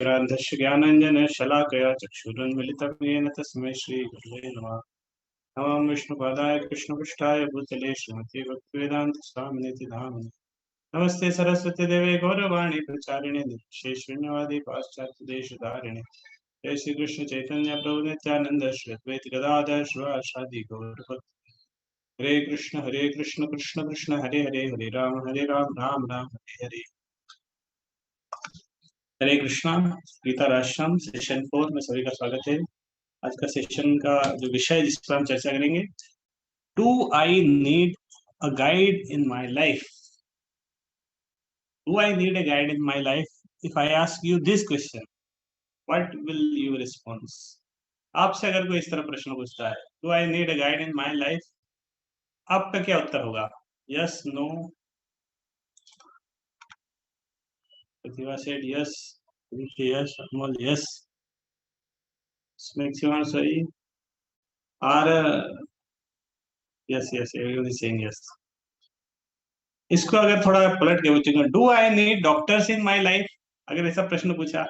ग्रन्थस्य ज्ञानाञ्जनशलाकया चक्षुरुन्मिलितं येन तस्मै श्रीगुरुवे नमः। नमामि विष्णुपादाय कृष्णपृष्ठाय भूतले श्रीमते भक्तिवेदान्तस्वामिनिति नामिने। नमस्ते सरस्वती देवे गौरवाणी प्रचारिणे निर्विशेषशून्यवादी पाश्चात्यदेशधारिणे। जय श्री कृष्ण चैतन्य प्रभु नित्यानंद श्री अद्वैत गदाधर शिवासादि गौरभक्त। हरे कृष्ण कृष्ण कृष्ण हरे हरे, हरे राम राम राम हरे हरे। हरे कृष्णा। गीता राष्ट्रम सेशन 4 में सभी का स्वागत है। आज का सेशन का जो विषय जिस पर हम चर्चा करेंगे, do I need a guide in my life. Do I need a guide in my life. If I ask you this question, what will you response. आपसे अगर कोई इस तरह प्रश्न पूछता है, डू आई नीड अ गाइड इन माई लाइफ, आपका क्या उत्तर होगा? Yes, no? Pratibha said yes, yes, Amol yes, maximum सही, और yes yes, everyone is saying yes. इसको अगर थोड़ा पलट के पूछूंगा, do I need doctors in my life, अगर ऐसा प्रश्न पूछा,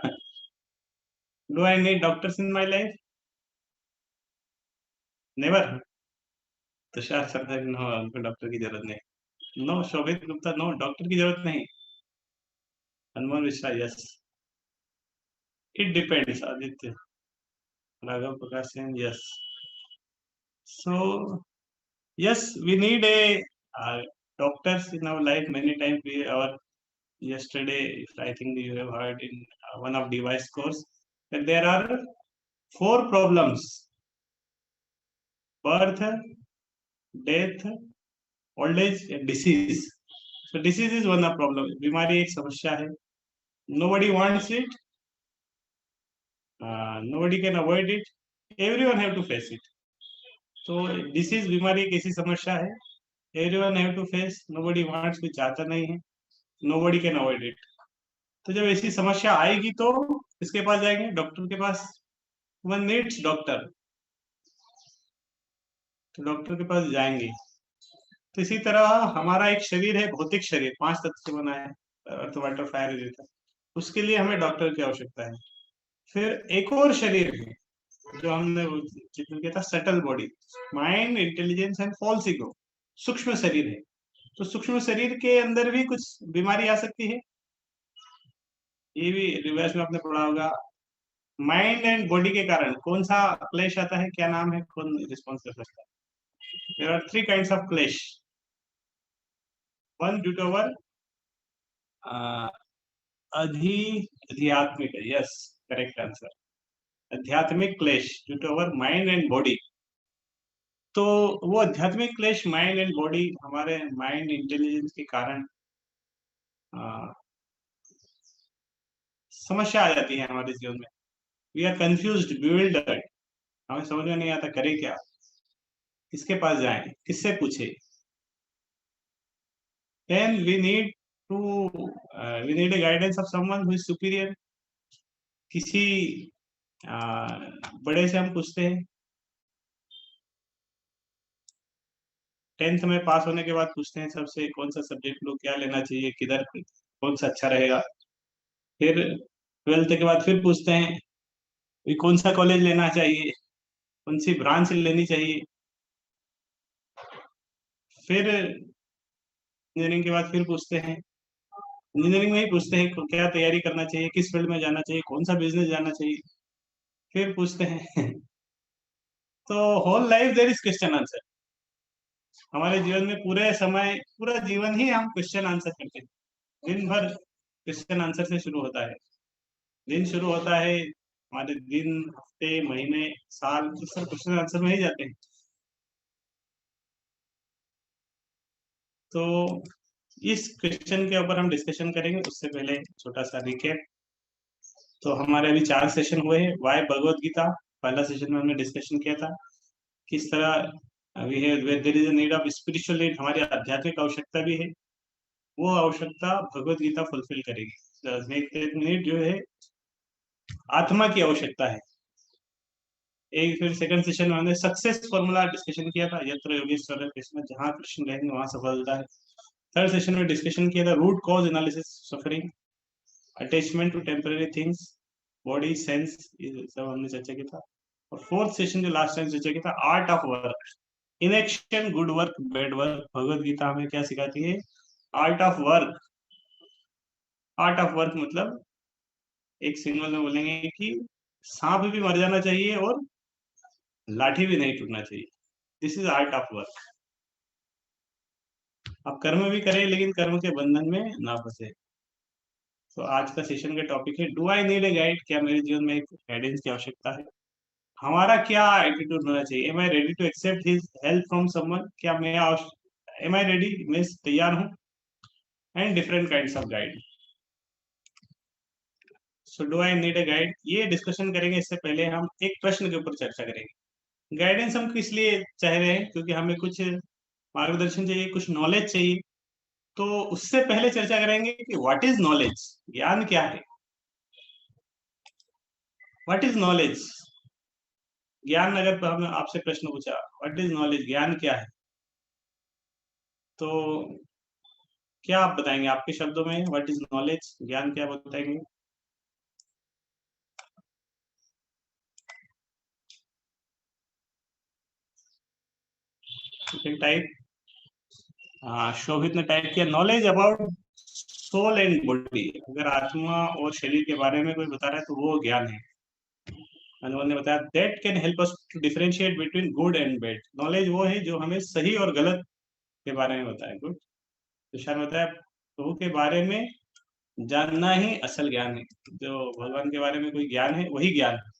do I need doctors in my life, never. Tushar Sardar, no, हमको डॉक्टर की जरूरत नहीं। No, Shobhit Gupta, no, doctor की जरूरत नहीं। Hanuman Mishra, yes. It depends, Aditya, Raghav Prakash Singh, yes. So yes, we need a doctors in our life many times. Yesterday, I think you have heard in one of device course that there are 4 problems: birth, death, old age and disease. So disease is one of problem. बीमारी एक समस्या है. Nobody wants it. Nobody can avoid it. Everyone have to face it. So disease, बीमारी एक ऐसी समस्या है. Everyone have to face. Nobody wants, कोई चाहता नहीं है. Nobody can avoid it. तो जब ऐसी समस्या आएगी तो किसके पास जाएंगे? डॉक्टर के पास. One needs doctor. तो डॉक्टर के पास जाएंगे. तो इसी तरह हमारा एक शरीर है, भौतिक शरीर, 5 तत्व से बना है, अर्थ वाटर फायर एयर। उसके लिए हमें डॉक्टर की आवश्यकता है. फिर एक और शरीर है जो हमने चित्रण किया था, subtle body, mind, intelligence and false ego, सूक्ष्म शरीर है. तो सूक्ष्म शरीर के अंदर भी कुछ बीमारी आ सकती है. ये भी रिवर्स में आपने पढ़ा होगा. माइंड एंड बॉडी के कारण कौन सा क्लेश आता है, क्या नाम है, कौन रिस्पॉन्स कर सकता है? देयर आर 3 काइंड्स ऑफ क्लेश. वन ड्यू टू अवर आध्यात्मिक, यस, करेक्ट आंसर, आध्यात्मिक क्लेश due to our mind and body. तो वो आध्यात्मिक क्लेश, माइंड एंड बॉडी, हमारे माइंड इंटेलिजेंस के कारण समस्या आ जाती है हमारे जीवन में. वी आर कंफ्यूज्ड, बिविल्डर्ड, हमें समझ में नहीं आता करें क्या, किसके पास जाएं, किससे पूछे. Then we need a guidance of someone who is superior. किसी बड़े से हम पूछते हैं. 10th में पास होने के बाद पूछते हैं सबसे, कौन सा सब्जेक्ट लो, क्या लेना चाहिए, किधर कौन सा अच्छा रहेगा. फिर 12th के बाद फिर पूछते हैं भी कौन सा कॉलेज लेना चाहिए, कौन सी ब्रांच लेनी चाहिए. फिर इंजीनियरिंग के बाद फिर पूछते हैं, इंजीनियरिंग में ही पूछते हैं क्या तैयारी करना चाहिए, किस फील्ड में जाना चाहिए, कौन सा बिजनेस जाना चाहिए. फिर पूछते हैं तो whole life there is question answer. हमारे जीवन में पूरे समय, पूरा जीवन ही हम क्वेश्चन आंसर करते हैं. दिन भर क्वेश्चन आंसर से शुरू होता है. दिन शुरू होता है, हमारे दिन, हफ्ते, महीने, साल, ये सब क्वेश्चन आंसर में ही जाते हैं. तो इस क्वेश्चन के ऊपर हम डिस्कशन करेंगे. उससे पहले छोटा सा रिकैप. तो हमारे अभी 4 सेशन हुए हैं. वाई भगवत गीता, पहला सेशन में हमने डिस्कशन किया था किस तरह we have, there is a need of spiritual need, हमारी आध्यात्मिक आवश्यकता भी है. वो आवश्यकता भगवत गीता फुलफिल करेगी. नीड जो है आत्मा की आवश्यकता है. एक फिर सेकंड सेशन में हमने सक्सेस फॉर्मूला डिस्कशन किया था, यत्र योगेश्वर कृष्ण, जहाँ कृष्ण रहेंगे वहां सफलता है. थर्ड सेशन में डिस्कशन किया था root cause analysis, suffering, attachment to temporary things, body, sense, ये सब हमने चर्चा किया था। और फोर्थ सेशन जो लास्ट टाइम चर्चा किया था, art of work, inaction good work bad work. Bhagavad Gita हमें क्या सिखाती है? Art of work. Art of work मतलब एक सिंगल में बोलेंगे कि सांप भी मर जाना चाहिए और लाठी भी नहीं टूटना चाहिए। This is art of work. आप कर्म भी करें लेकिन कर्म के बंधन में ना फंसे। तो आज का सेशन का टॉपिक है, डू आई नीड ए गाइड? क्या मेरे जीवन में एक गाइडेंस की आवश्यकता है? हमारा क्या एटीट्यूड होना चाहिए? Am I ready to accept his help from someone? क्या मैं एम आई रेडी, मैं तैयार हूँ? And different kinds of guide. So do I need a guide, ये डिस्कशन करेंगे। इससे पहले हम एक प्रश्न के ऊपर चर्चा करेंगे। गाइडेंस हम किस लिए चाह रहे हैं? क्योंकि हमें कुछ मार्गदर्शन चाहिए, कुछ नॉलेज चाहिए। तो उससे पहले चर्चा करेंगे कि व्हाट इज नॉलेज, ज्ञान क्या है? What is knowledge? ज्ञान, अगर हमने आपसे प्रश्न पूछा व्हाट इज नॉलेज, ज्ञान क्या है, तो क्या आप बताएंगे आपके शब्दों में? व्हाट इज नॉलेज, ज्ञान क्या बताएंगे? टाइप। हाँ, शोभित ने टाइप किया, knowledge about soul and body. अगर आत्मा और शरीर के बारे में कोई बता रहा है तो वो ज्ञान है। अनमोल ने बताया, that can help us to differentiate between good and bad. Knowledge वो है जो हमें सही और गलत के बारे में बताए। गुड। तुषार ने बताया, प्रभु के बारे में जानना ही असल ज्ञान है। जो भगवान के बारे में कोई ज्ञान है वही ज्ञान है।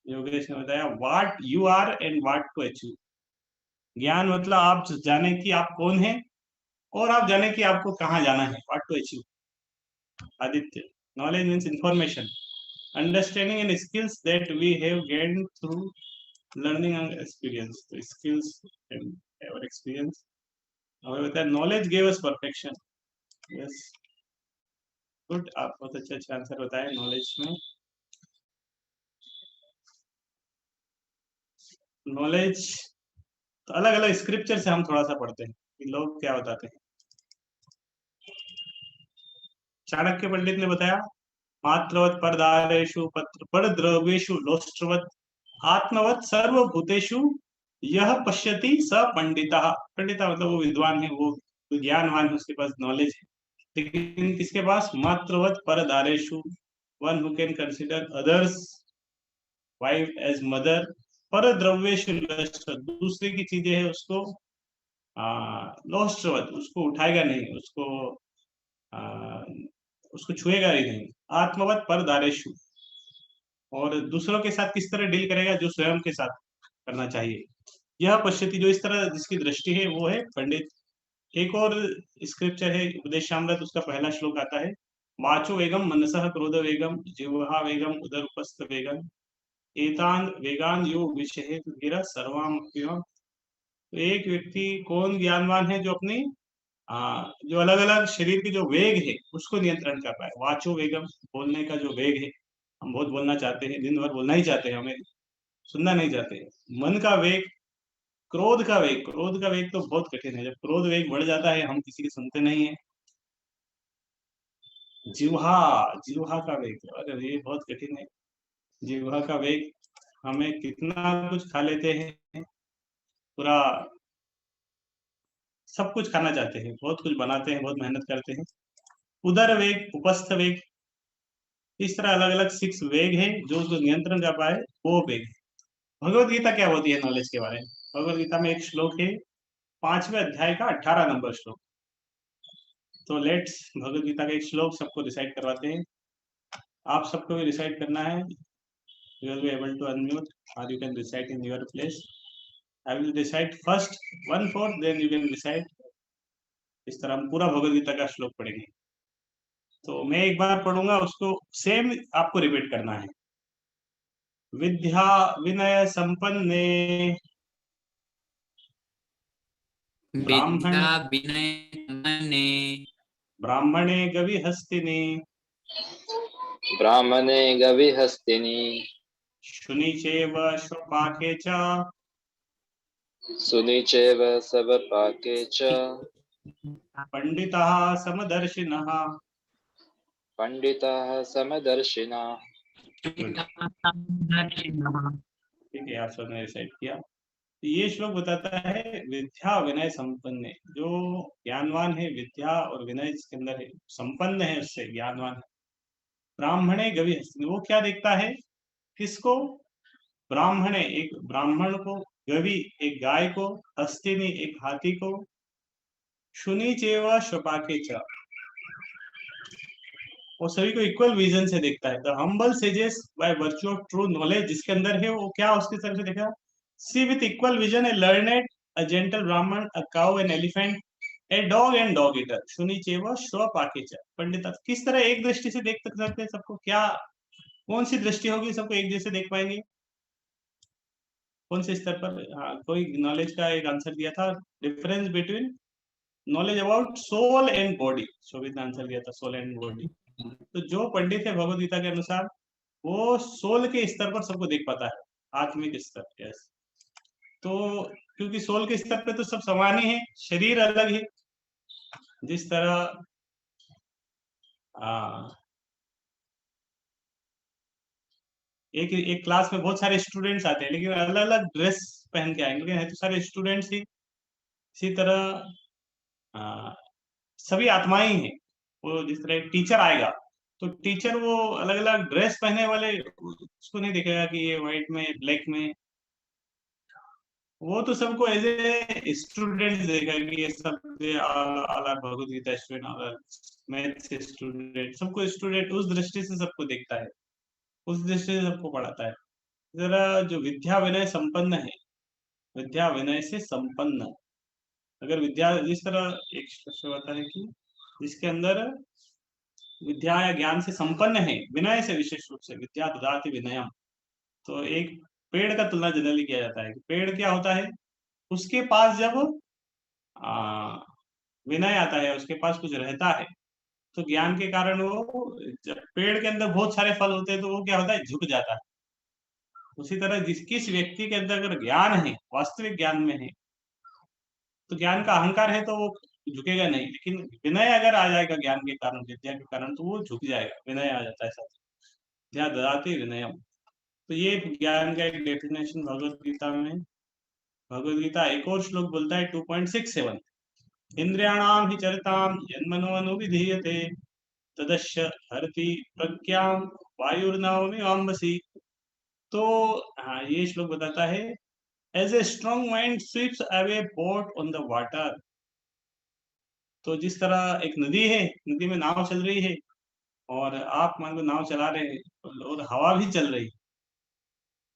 योगेश ने बताया, what you are and what to achieve. ज्ञान मतलब आप जाने कि आप कौन है और आप जाने कि आपको कहाँ जाना है। What to achieve. Aditya, knowledge means information, understanding and skills that we have gained through learning and experience. तो skills and our experience। हमें बताया, knowledge gave us perfection। yes, good। आप बहुत अच्छे अच्छे आंसर बताए नॉलेज में। नॉलेज तो अलग अलग स्क्रिप्चर से हम थोड़ा सा पढ़ते हैं कि लोग क्या बताते हैं। चाणक्य पंडित ने बताया, मात्रवत परदारेषु पत्र परद्रव्येषु लोष्ट्रवत आत्मवत सर्वभूतेषु यह पश्यति स पंडितः। पंडिता मतलब वो विद्वान है, वो ज्ञानवान है, उसके पास नॉलेज है। लेकिन किसके पास? मात्रवत परदारेषु, one who can consider others wife as mother. पर द्रव्येषु लस्ट, दूसरे की चीजें है उसको लोष्ट्रवत, उसको उठाएगा नहीं, आ, उसको छुएगा ही नहीं। आत्मवत पर दारेशु, और दूसरों के साथ किस तरह डील करेगा? जो स्वयं के साथ करना चाहिए। यह पश्यति, जो इस तरह जिसकी दृष्टि है वो है पंडित। एक और स्क्रिप्चर है उपदेशामृत, उसका पहला श्लोक आता है, वाचो वेगम मनसः क्रोध वेगम जिह्वा वेगम उदर उपस्थ वेगम एतान वेगान यो विषय सर्वाम। तो एक व्यक्ति कौन ज्ञानवान है? जो अपनी जो अलग अलग शरीर के जो वेग है उसको नियंत्रण कर पाए। वाचो वेगम, बोलने का जो वेग है, हम बहुत बोलना चाहते हैं, दिन भर बोलना ही चाहते हैं, हमें सुनना नहीं चाहते हैं। मन का वेग, क्रोध का वेग। क्रोध का वेग तो बहुत कठिन है, जब क्रोध वेग बढ़ जाता है हम किसी की सुनते नहीं है। जिह्वा, जिह्वा का वेग, अरे ये बहुत कठिन है। जिह्वा का वेग, हमें कितना कुछ खा लेते हैं, पूरा सब कुछ खाना चाहते हैं, बहुत कुछ बनाते हैं, बहुत मेहनत करते हैं। उदर वेग, उपस्थ वेग, इस तरह अलग अलग 6 वेग है जो उसको नियंत्रण कर पाए, वो वेग। भगवत गीता क्या होती है नॉलेज के बारे में? भगवत गीता में एक श्लोक है, 5वें अध्याय का 18 नंबर श्लोक। तो लेट्स भगवत गीता का एक श्लोक सबको रिसाइट करवाते हैं। आप सबको भी रिसाइट करना है। You will be able to unmute और you can recite in your place. I will recite first 1/4, then you can recite. इस तरह हम पूरा भगवत गीता का श्लोक पढ़ेंगे। तो मैं एक बार पढ़ूंगा, उसको सेम आपको रिपीट करना है। विद्या विनय संपन्ने ब्राह्मण विद्या विनय संपन्ने ब्राह्मणे गविहस्तिनि ब्राह्मणे गविहस्तिनि शुनि चैव स्वपाके च सुनि चैव स्वपाके च पंडितः समदर्शिनः। पंडिताः समदर्शिनः। ठीक है, आप सबने रिसाइट किया। तो ये श्लोक बताता है विद्या विनय संपन्न, जो ज्ञानवान है, विद्या और विनय जिसके अंदर है, संपन्न है, उससे ज्ञानवान है। ब्राह्मणे गवि हस्तिनी, वो क्या देखता है, किसको, ब्राह्मणे एक ब्राह्मण को, गवि एक गाय को, हस्तिनी एक हाथी को, शुनि चेव श्वपाके च, वो सभी को इक्वल विजन से देखता है। The humble sages by virtue of true knowledge, जिसके अंदर है वो क्या उसकी तरफ से देखा, see with equal vision a learned, a gentle Brahmin, a cow an elephant, a dog and dog eater, शुनि चेव श्वपाके च। पंडित किस तरह एक दृष्टि से देख सकते हैं सबको, क्या कौन सी दृष्टि होगी सबको एक जैसे देख पाएंगे, कौन से स्तर पर। हाँ, कोई नॉलेज का एक आंसर दिया था, difference between knowledge about soul and body, Shobhit ने आंसर दिया था सोल एंड बॉडी। तो जो पंडित है भगवद गीता के अनुसार, वो सोल के स्तर पर सबको देख पाता है, आत्मिक स्तर। यस, तो क्योंकि सोल के स्तर पे तो सब समान ही है, शरीर अलग है। जिस तरह एक एक क्लास में बहुत सारे स्टूडेंट्स आते हैं, लेकिन अलग अलग ड्रेस पहन के आएंगे, लेकिन है तो सारे स्टूडेंट्स ही। इसी तरह आ, सभी आत्माएं ही हैं। वो जिस तरह एक टीचर आएगा, तो टीचर वो अलग अलग ड्रेस पहने वाले उसको नहीं देखेगा कि ये व्हाइट में ब्लैक में, वो तो सबको एज ए स्टूडेंट देखेगा कि ये सब भगवत गीता स्टूडेंट, मैथ से स्टूडेंट, सबको स्टूडेंट उस दृष्टि से सबको देखता है, उस दृष्टि से सबको पढ़ाता है। जरा जो विद्या विनय संपन्न है, विद्या विनय से संपन्न, अगर विद्या जिस तरह एक शब्द आता है कि जिसके अंदर विद्या या ज्ञान से संपन्न है, विनय से, विशेष रूप से विद्या ददाति विनयम, तो एक पेड़ का तुलना जनरली किया जाता है कि पेड़ क्या होता है, उसके पास जब आ, विनय आता है, उसके पास कुछ रहता है, तो ज्ञान के कारण वो, जब पेड़ के अंदर बहुत सारे फल होते हैं तो वो क्या होता है, झुक जाता है। उसी तरह जिस किस व्यक्ति के अंदर अगर ज्ञान है, वास्तविक ज्ञान में है, तो ज्ञान का अहंकार है तो वो झुकेगा नहीं, लेकिन विनय अगर आ जाएगा ज्ञान के कारण, विद्या के कारण, तो वो झुक जाएगा, विनय आ जाता है साथ, विद्या ददाति विनयम। तो ये ज्ञान का एक डेफिनेशन भगवत गीता में, भगवत गीता एक और श्लोक बोलता है 2.67, इंद्रियाणाम हि चरताम यन्मनो अनुविधीयते तदस्य हरति प्रज्ञां वायुर्नावमि वाम्बसी। तो हाँ, ये श्लोक बताता है, as a strong mind sweeps away boat on the water. तो जिस तरह एक नदी है, नदी में नाव चल रही है, और आप मान लो नाव चला रहे हैं और हवा भी चल रही है,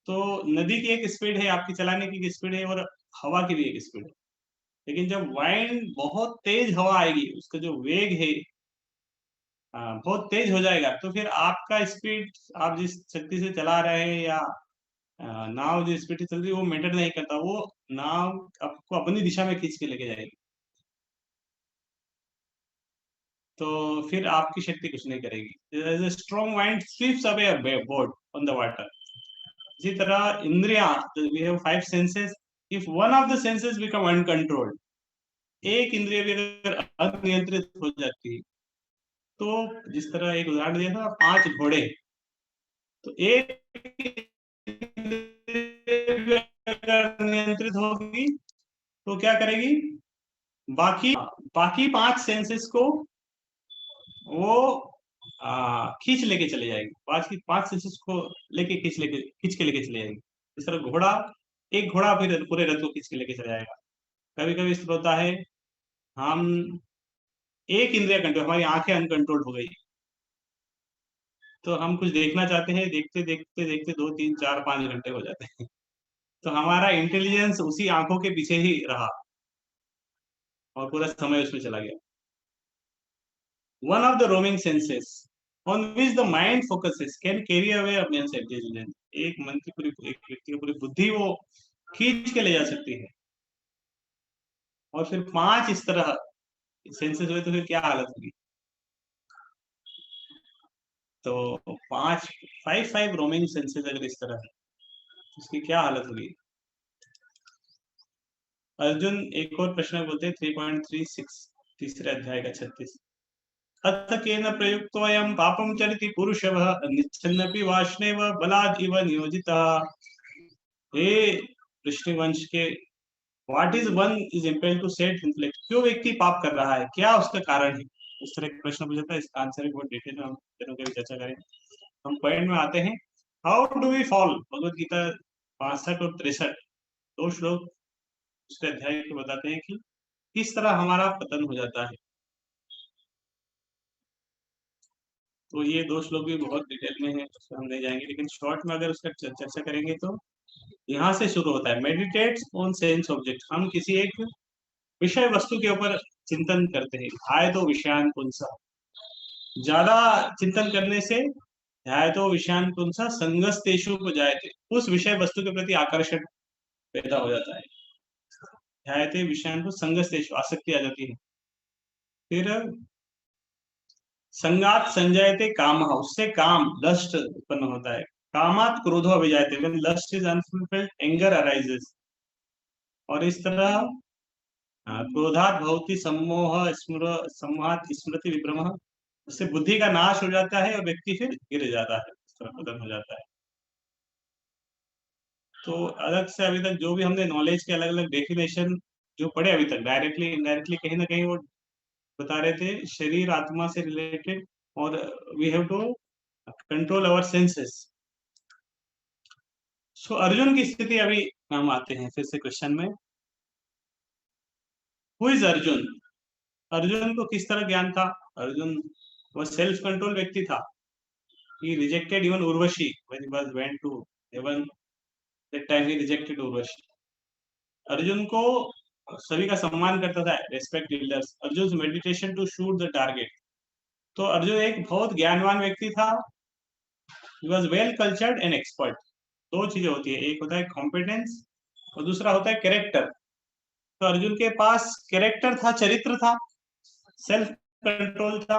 तो नदी की एक स्पीड है, आपकी चलाने की एक स्पीड है, और हवा की भी एक स्पीड है। लेकिन जब वाइंड बहुत तेज हवा आएगी, उसका जो वेग है बहुत तेज हो जाएगा, तो फिर आपका स्पीड, आप जिस शक्ति से चला रहे हैं, या नाव जिस स्पीड से चल रही है, वो मैटर नहीं करता, वो नाव आपको अपनी दिशा में खींच के लेके जाएगी। तो फिर आपकी शक्ति कुछ नहीं करेगी। Strong mind sweeps away a boat on the water. इसी तरह इंद्रिया, we have 5 senses, if one of the senses become uncontrolled, एक इंद्रिय भी अगर अनियंत्रित हो जाती है, तो जिस तरह एक उदाहरण दिया था 5 घोड़े, तो एक इंद्रिय अगर नियंत्रित होगी तो क्या करेगी, बाकी बाकी 5 सेंसेस को वो खींच लेके चले जाएगी, बाकी 5 सेंसेस को लेके खींच के लेके चले जाएगी। इस तरह घोड़ा, एक घोड़ा फिर पूरे रथ को खींच के लेके चला जाएगा। कभी कभी इस तरह होता है, हम एक इंद्रिय कंट्रोल, हमारी आंखें अनकंट्रोल हो गई, तो हम कुछ देखना चाहते हैं, देखते देखते देखते 2 3 4 5 घंटे हो जाते हैं, तो हमारा इंटेलिजेंस उसी आंखों के पीछे ही रहा, और पूरा समय उसमें चला गया। One of the roaming senses on which the mind focuses can carry away a man's intelligence. एक मन की पूरी, एक व्यक्ति की पूरी बुद्धि वो खींच के ले जा सकती है। और फिर 5 इस तरह सेंसेस हुए तो फिर क्या हालत होगी। तो 5 रोमिंग सेंसेस अगर इस तरह है, उसकी क्या हालत होगी। अर्जुन एक और प्रश्न बोलते हैं 3.36, तीसरे अध्याय का 36। अथ केन प्रयुक्तोऽयं पापं चरिति पुरुषः निच्छन्नपि वाष्णेव बलाद् इव नियोजितः। हे वृष्णिवंश के, what is one is impelled to set intellect, क्यों व्यक्ति पाप कर रहा है, क्या उसका कारण है, इस तरह के प्रश्न पूछा था। इसका आंसर भी बहुत डिटेल में हम दोनों की चर्चा करेंगे। हम पॉइंट में आते हैं, how do we fall. Bhagavad Gita 62 और 63 दो श्लोक उसके अध्याय को बताते हैं कि किस तरह हमारा पतन हो जाता है। तो ये दो श्लोक भी बहुत डिटेल में है, उसमें हम नहीं जाएंगे, लेकिन शॉर्ट में अगर उसका चर्चा करेंगे तो यहाँ से शुरू होता है, मेडिटेट्स ऑन सेंस ऑब्जेक्ट। हम किसी एक विषय वस्तु के ऊपर चिंतन करते हैं। ध्याय तो विषयान पुंसा, ज्यादा चिंतन करने से ध्याय तो विषयान पुंसा संगस्तेषु उपजायते, उस विषय वस्तु के प्रति आकर्षण पैदा हो जाता है। ध्यायते विषयान पुंसा संगस्तेषु, आसक्ति आ जाती है। फिर संगात संजयते काम, उससे काम लस्ट उत्पन्न होता है। कामात क्रोधो अभिजायते, when lust is unfulfilled anger arises. और इस तरह क्रोधात भवति सम्मोह सम्मोहात स्मृति विभ्रमः, उससे बुद्धि का नाश हो जाता है और व्यक्ति फिर गिर जाता है, इस तरह पतन हो जाता है। तो अलग से अभी तक जो भी हमने नॉलेज के अलग अलग डेफिनेशन जो पढ़े अभी तक, डायरेक्टली इनडायरेक्टली कहीं ना कहीं वो बता रहे थे शरीर आत्मा से रिलेटेड, और we have to control our senses. So Arjun की स्थिति अभी हम आते हैं फिर से क्वेश्चन में। हु इज अर्जुन, अर्जुन को किस तरह ज्ञान था। अर्जुन वो सेल्फ कंट्रोल व्यक्ति था। he rejected even Urvashi when he was went to heaven, that time he rejected Urvashi। Arjun को सभी का सम्मान करता था, respect leaders. Arjun meditation to shoot the target. तो अर्जुन एक बहुत ज्ञानवान व्यक्ति था। he was well cultured and expert। दो चीजें होती है, एक होता है कॉम्पिटेंस और दूसरा होता है कैरेक्टर। तो अर्जुन के पास कैरेक्टर था, चरित्र था, सेल्फ कंट्रोल था,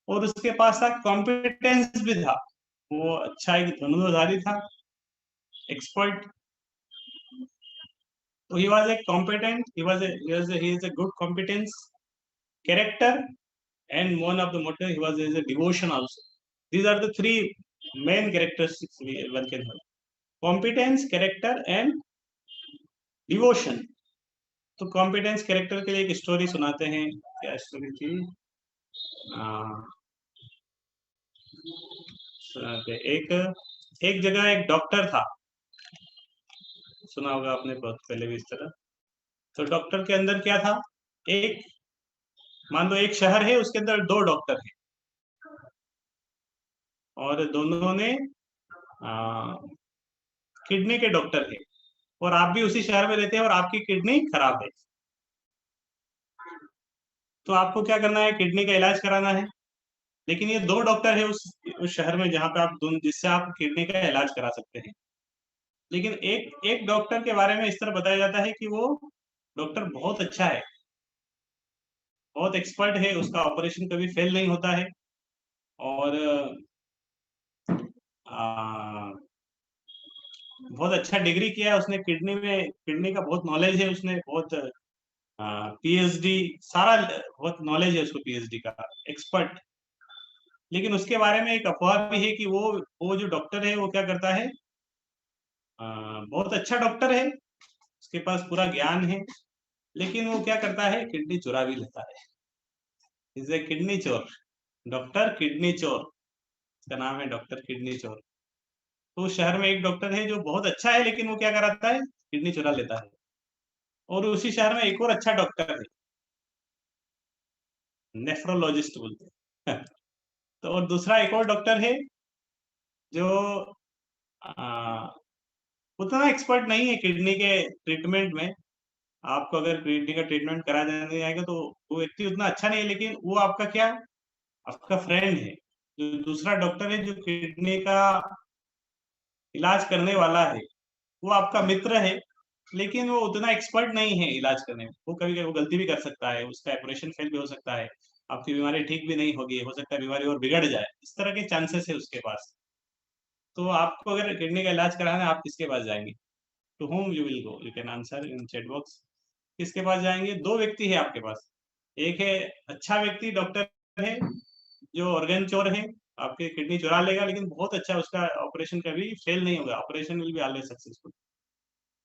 और उसके पास था कॉम्पिटेंस भी था। वो अच्छा एक धनुर्धारी था, expert. So he was a competent, he is a good competence, character, and one of the motto he was is a devotion also। These are the three main characteristics one can have: competence, character, and devotion। तो competence character के लिए एक story सुनाते हैं। क्या story थी? सुनाते एक जगह एक डॉक्टर था, सुना होगा आपने बहुत पहले भी इस तरह। तो डॉक्टर के अंदर क्या था, एक मान लो एक शहर है, उसके अंदर दो डॉक्टर हैं, और दोनों ने किडनी के डॉक्टर है, और आप भी उसी शहर में रहते हैं और आपकी किडनी खराब है। तो आपको क्या करना है, किडनी का इलाज कराना है। लेकिन ये दो डॉक्टर है उस शहर में जहां पे आप जिससे आप किडनी का इलाज करा सकते हैं। लेकिन एक एक डॉक्टर के बारे में इस तरह बताया जाता है कि वो डॉक्टर बहुत अच्छा है, बहुत एक्सपर्ट है, उसका ऑपरेशन कभी फेल नहीं होता है, और बहुत अच्छा डिग्री किया है उसने किडनी में, किडनी का बहुत नॉलेज है, उसने बहुत पीएचडी, सारा बहुत नॉलेज है उसको, पीएचडी का एक्सपर्ट। लेकिन उसके बारे में एक अफवाह भी है कि वो जो डॉक्टर है वो क्या करता है, बहुत अच्छा डॉक्टर है, उसके पास पूरा ज्ञान है, लेकिन वो क्या करता है, किडनी चुरा भी लेता है। इज ए किडनी चोर, डॉक्टर किडनी चोर, इसका नाम है डॉक्टर किडनी चोर। तो शहर में एक डॉक्टर है जो बहुत अच्छा है, लेकिन वो क्या कराता है, किडनी चुरा लेता है। और उसी शहर में एक और अच्छा डॉक्टर है, नेफ्रोलॉजिस्ट बोलते हैं। तो और दूसरा एक और डॉक्टर है जो उतना एक्सपर्ट नहीं है किडनी के ट्रीटमेंट में। आपको अगर किडनी का ट्रीटमेंट करा देने जाएगा तो वो व्यक्ति उतना अच्छा नहीं है, लेकिन वो आपका क्या, आपका फ्रेंड है। जो दूसरा डॉक्टर है जो किडनी का इलाज करने वाला है, वो आपका मित्र है, लेकिन वो उतना एक्सपर्ट नहीं है इलाज करने में। वो कभी कभी गलती भी कर सकता है, उसका ऑपरेशन फेल भी हो सकता है, आपकी बीमारी ठीक भी नहीं होगी, हो सकता है बीमारी और बिगड़ जाए, इस तरह के चांसेस है उसके पास। तो आपको अगर किडनी का इलाज कराना है, आप किसके पास जाएंगे? To whom you will go, you can answer in chat box. किसके पास जाएंगे? दो व्यक्ति है आपके पास, एक है अच्छा व्यक्ति डॉक्टर है जो ऑर्गन चोर है, आपके किडनी चुरा लेगा, लेकिन बहुत अच्छा, उसका ऑपरेशन कभी फेल नहीं होगा, operation will be always successful.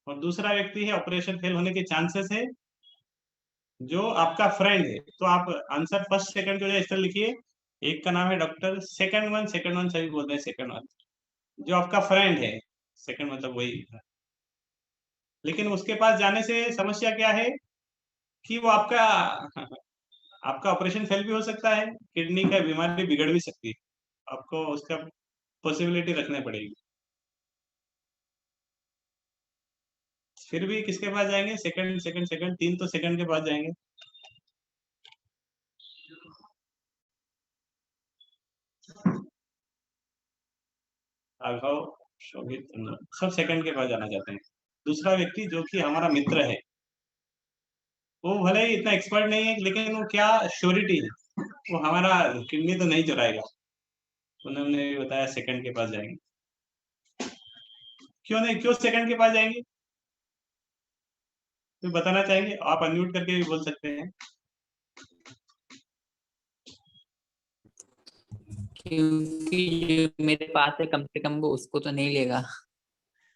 और दूसरा व्यक्ति है ऑपरेशन फेल होने के चांसेस है, जो आपका फ्रेंड है। तो आप आंसर फर्स्ट सेकंड जो है इस तरह लिखिए, एक का नाम है डॉक्टर, सेकंड वन सभी बोलते हैं सेकंड वन, जो आपका फ्रेंड है, सेकंड मतलब वही। लेकिन उसके पास जाने से समस्या क्या है कि वो आपका आपका ऑपरेशन फेल भी हो सकता है, किडनी का बीमारी बिगड़ भी सकती है, आपको उसका पॉसिबिलिटी रखनी पड़ेगी। फिर भी किसके पास जाएंगे? सेकंड सेकंड सेकंड, तीन तो सेकंड के पास जाएंगे। राघव, शोभित, सब सेकंड के पास जाना चाहते हैं। दूसरा व्यक्ति जो कि हमारा मित्र है, वो भले ही इतना एक्सपर्ट नहीं है, लेकिन वो क्या श्योरिटी है, वो हमारा किडनी तो नहीं चुराएगा। उन्होंने भी बताया सेकंड के पास जाएंगे। क्यों नहीं, क्यों सेकंड के पास जाएंगे? तो बताना चाहेंगे? आप अनम्यूट करके भी बोल सकते हैं। क्योंकि जो मेरे पास है कम से कम वो उसको तो नहीं लेगा।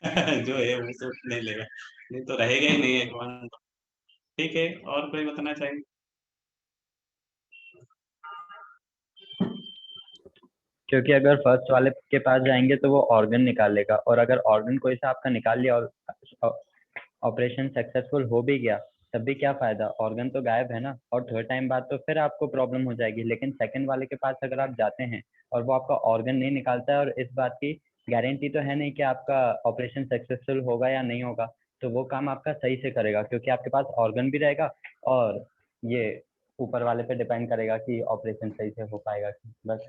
जो है वो तो नहीं लेगा, नहीं तो रहेगा ही नहीं है कौन। ठीक है, और कोई बताना चाहेंगे? क्योंकि अगर फर्स्ट वाले के पास जाएंगे तो वो ऑर्गन निकालेगा, और अगर ऑर्गन कोई सा आपका निकाल लिया और ऑपरेशन सक्सेसफुल हो भी गया, तब भी क्या फायदा, ऑर्गन तो गायब है ना, और थोड़े टाइम बाद तो फिर आपको प्रॉब्लम हो जाएगी। लेकिन सेकंड वाले के पास अगर आप जाते हैं और वो आपका ऑर्गन नहीं निकालता है, और इस बात की गारंटी तो है नहीं कि आपका ऑपरेशन सक्सेसफुल होगा या नहीं होगा, तो वो काम आपका सही से करेगा, क्योंकि आपके पास ऑर्गन भी रहेगा, और ये ऊपर वाले पे डिपेंड करेगा कि ऑपरेशन सही से हो पाएगा कि बस।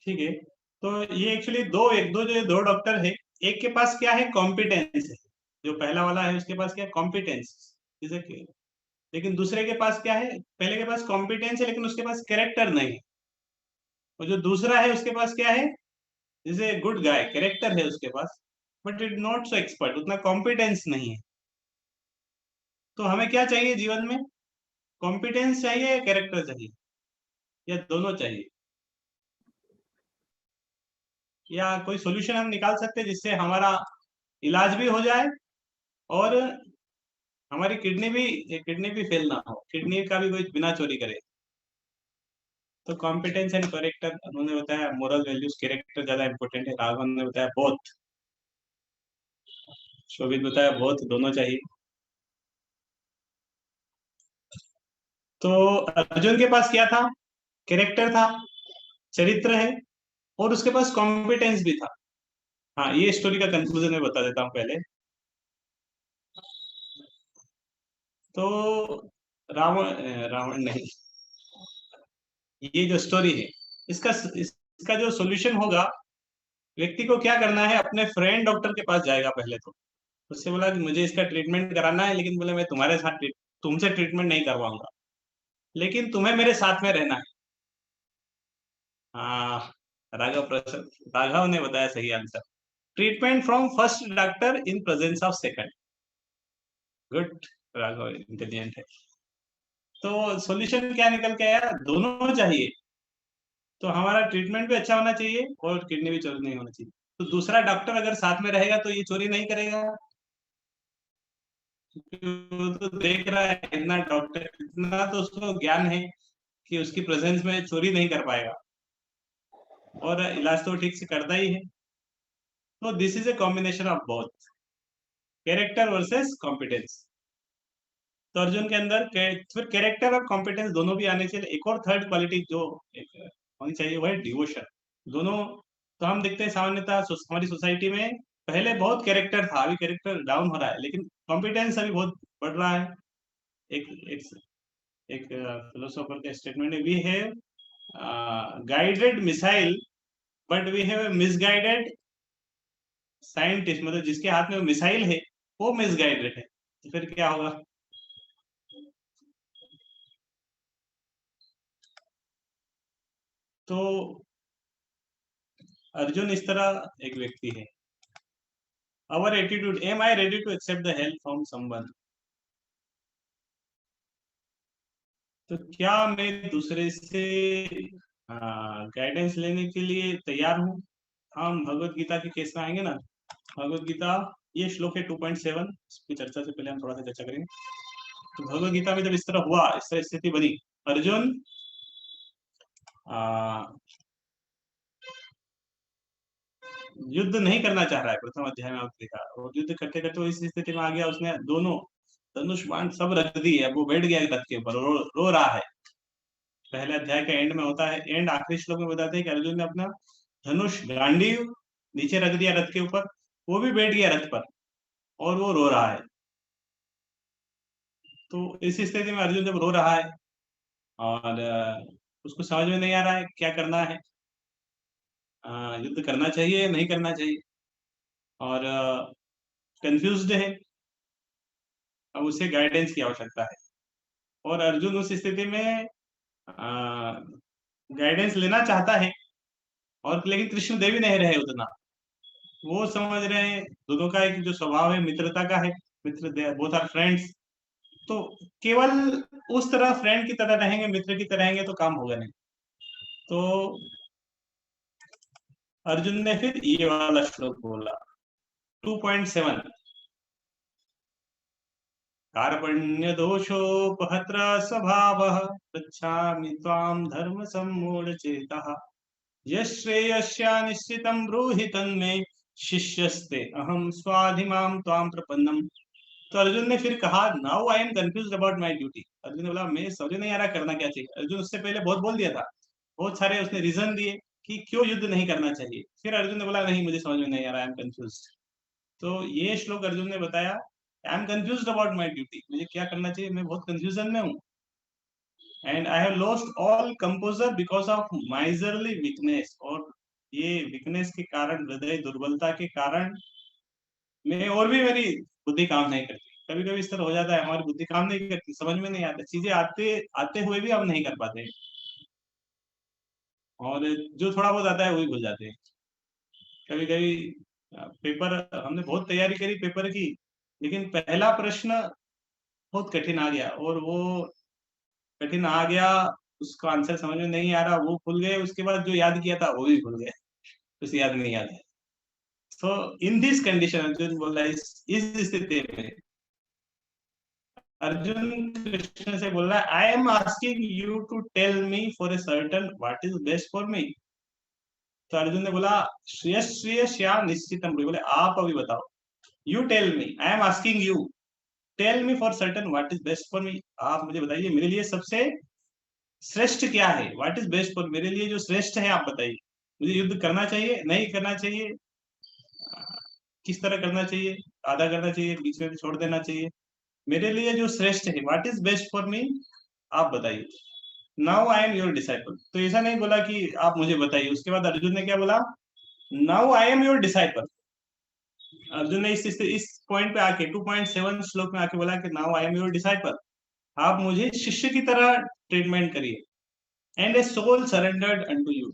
ठीक है, तो ये एक्चुअली दो डॉक्टर है, एक के पास क्या है, कॉम्पिटेंस है, जो पहला वाला है उसके पास क्या है, कॉम्पिटेंस, जैसे कि, लेकिन दूसरे के पास क्या है, पहले के पास कॉम्पिटेंस है लेकिन उसके पास कैरेक्टर नहीं है। और जो दूसरा है उसके पास क्या है, जैसे गुड गाय, कैरेक्टर है उसके पास, but it not so expert, उतना कॉम्पिटेंस नहीं है। तो हमें क्या चाहिए जीवन में? कॉम्पिटेंस चाहिए या कैरेक्टर चाहिए, या दोनों चाहिए? या कोई सोल्यूशन हम निकाल सकते हैं जिससे हमारा इलाज भी हो जाए और हमारी किडनी भी फेल ना हो, किडनी का भी कोई बिना चोरी करे। तो कॉम्पिटेंस एंड कैरेक्टर, उन्होंने बताया मोरल वैल्यूज, कैरेक्टर ज्यादा इंपॉर्टेंट है, राघवन ने बताया बोथ, शोभित बताया बोथ, दोनों चाहिए। तो अर्जुन के पास क्या था? कैरेक्टर था, चरित्र है, और उसके पास कॉम्पिटेंस भी था। हाँ, ये स्टोरी का कंक्लूजन मैं बता देता हूँ पहले। तो रावण नहीं, ये जो स्टोरी है, इसका जो सॉल्यूशन होगा, व्यक्ति को क्या करना है, अपने फ्रेंड डॉक्टर के पास जाएगा पहले तो, उससे बोला कि मुझे इसका ट्रीटमेंट कराना है, लेकिन बोले मैं तुम्हारे साथ तुमसे ट्रीटमेंट नहीं करवाऊंगा, लेकिन तुम्हें मेरे साथ में रहना है। हाँ, राघव ने बताया सही answer, treatment from first doctor in presence of second. Good, Raghav intelligent है। तो सॉल्यूशन क्या निकल के आया, दोनों चाहिए। तो हमारा ट्रीटमेंट भी अच्छा होना चाहिए और किडनी भी चोरी नहीं होना चाहिए। तो दूसरा डॉक्टर अगर साथ में रहेगा तो ये चोरी नहीं करेगा, क्योंकि वो तो देख रहा है, इतना डॉक्टर, इतना तो उसको ज्ञान है कि उसकी प्रेजेंस में चोरी नहीं कर पाएगा, और इलाज तो ठीक से करता ही है। तो this is a combination of both, character versus competence. तो अर्जुन के अंदर फिर कैरेक्टर और कॉम्पिटेंस दोनों भी आने चाहिए। एक और थर्ड क्वालिटी जो एक होनी चाहिए वो है डिवोशन। दोनों, तो हम देखते हैं सामान्यतः हमारी सोसाइटी में पहले बहुत कैरेक्टर था, अभी कैरेक्टर डाउन हो रहा है, लेकिन कॉम्पिटेंस अभी बहुत बढ़ रहा है। एक एक एक फिलोसोफर का स्टेटमेंट है, we have guided missile but we have misguided scientist, मतलब जिसके हाथ में मिसाइल है वो मिसगाइडेड है, तो फिर क्या होगा? तो अर्जुन इस तरह एक व्यक्ति है। Our attitude, am I ready to accept the help from someone. तो क्या मैं दूसरे से गाइडेंस लेने के लिए तैयार हूँ? हम भगवत गीता के केस में आएंगे ना। भगवत गीता ये श्लोक है 2.7, इसकी चर्चा से पहले हम थोड़ा सा चर्चा करेंगे। तो भगवत गीता में जब इस तरह हुआ, इस तरह स्थिति बनी, अर्जुन युद्ध नहीं करना चाह रहा है, प्रथम अध्याय में आपने देखा, और युद्ध करते करते वो इस स्थिति में आ गया, उसने दोनों धनुष बाण सब रख दिए, अब वो बैठ गया रथ के ऊपर, रो रहा है। पहले अध्याय का एंड में होता है, एंड आखिरी श्लोक में बताते हैं कि अर्जुन ने अपना धनुष गांडीव नीचे रख दिया रथ के ऊपर, वो भी बैठ गया रथ पर और वो रो रहा है। तो इस स्थिति में अर्जुन जब रो रहा है और उसको समझ में नहीं आ रहा है क्या करना है, युद्ध करना चाहिए नहीं करना चाहिए, और कंफ्यूज्ड है, अब उसे गाइडेंस की आवश्यकता है। और अर्जुन उस स्थिति में गाइडेंस लेना चाहता है, और लेकिन कृष्ण देवी नहीं रहे उतना, वो समझ रहे हैं दोनों का एक जो स्वभाव है मित्रता का है, मित्र बोथ आर फ्रेंड्स, तो केवल उस तरह फ्रेंड की तरह रहेंगे, मित्र की तरह रहेंगे तो काम होगा नहीं। तो अर्जुन ने फिर ये वाला श्लोक बोला 2.7, कार्पण्य दोषोपहत्र स्वभावः पृच्छामि त्वां धर्म सम्मूढ़ चेतः यश्रेयस्या निश्चितं ब्रूहि तन्मे शिष्यस्ते अहम स्वाधिमां त्वां प्रपन्नम। तो अर्जुन ने फिर कहा, now I am confused about my duty. Arjun ने बोला, मैं समझ नहीं आ रहा करना क्या चाहिए। अर्जुन उससे पहले बहुत बोल दिया था, बहुत सारे उसने रीजन दिए कि क्यों युद्ध नहीं करना चाहिए। फिर अर्जुन ने बोला, नहीं मुझे समझ में नहीं आ रहा, आई एम कंफ्यूज। तो ये श्लोक अर्जुन ने बताया, I am confused about my duty, मुझे क्या करना चाहिए, मैं बहुत कंफ्यूजन में हूँ। And I have lost all composer because of miserly weakness, और ये वीकनेस के कारण, हृदय दुर्बलता के कारण मैं, और भी मेरी बुद्धि काम नहीं करती। कभी कभी इस तरह हो जाता है, हमारी बुद्धि काम नहीं करती, समझ में नहीं आता, चीजें आते आते हुए भी हम नहीं कर पाते, और जो थोड़ा बहुत आता है वही भूल जाते हैं। कभी कभी पेपर हमने बहुत तैयारी करी पेपर की, लेकिन पहला प्रश्न बहुत कठिन आ गया, और वो कठिन आ गया, उसका आंसर समझ में नहीं आ रहा, वो भूल गए, उसके बाद जो याद किया था वो भी भूल गए, कुछ याद नहीं आता है। तो इन दिस कंडीशन अर्जुन बोल रहा है, इस स्थिति में अर्जुन कृष्ण से बोल रहा है, I am asking you to tell me for a certain what is best for me. तो अर्जुन ने बोला, श्रेयस्या निश्चितम, बोले आप अभी बताओ, you tell me, I am asking you, tell me for certain what is best for me, आप मुझे बताइए मेरे लिए सबसे श्रेष्ठ क्या है, व्हाट इज बेस्ट फॉर, मेरे लिए जो श्रेष्ठ है आप बताइए, मुझे युद्ध करना चाहिए नहीं करना चाहिए, किस तरह करना चाहिए, आधा करना चाहिए, बीच में छोड़ देना चाहिए, मेरे लिए जो श्रेष्ठ है, what is best for me, आप बताइए, now I am your disciple. तो ऐसा नहीं बोला कि आप मुझे बताइए, उसके बाद अर्जुन ने क्या बोला, now I am your disciple. Arjun ने इस पॉइंट पे आके 2.7 श्लोक में आके बोला कि now I am your disciple, आप मुझे शिष्य की तरह ट्रीटमेंट करिए, and a soul surrendered unto you,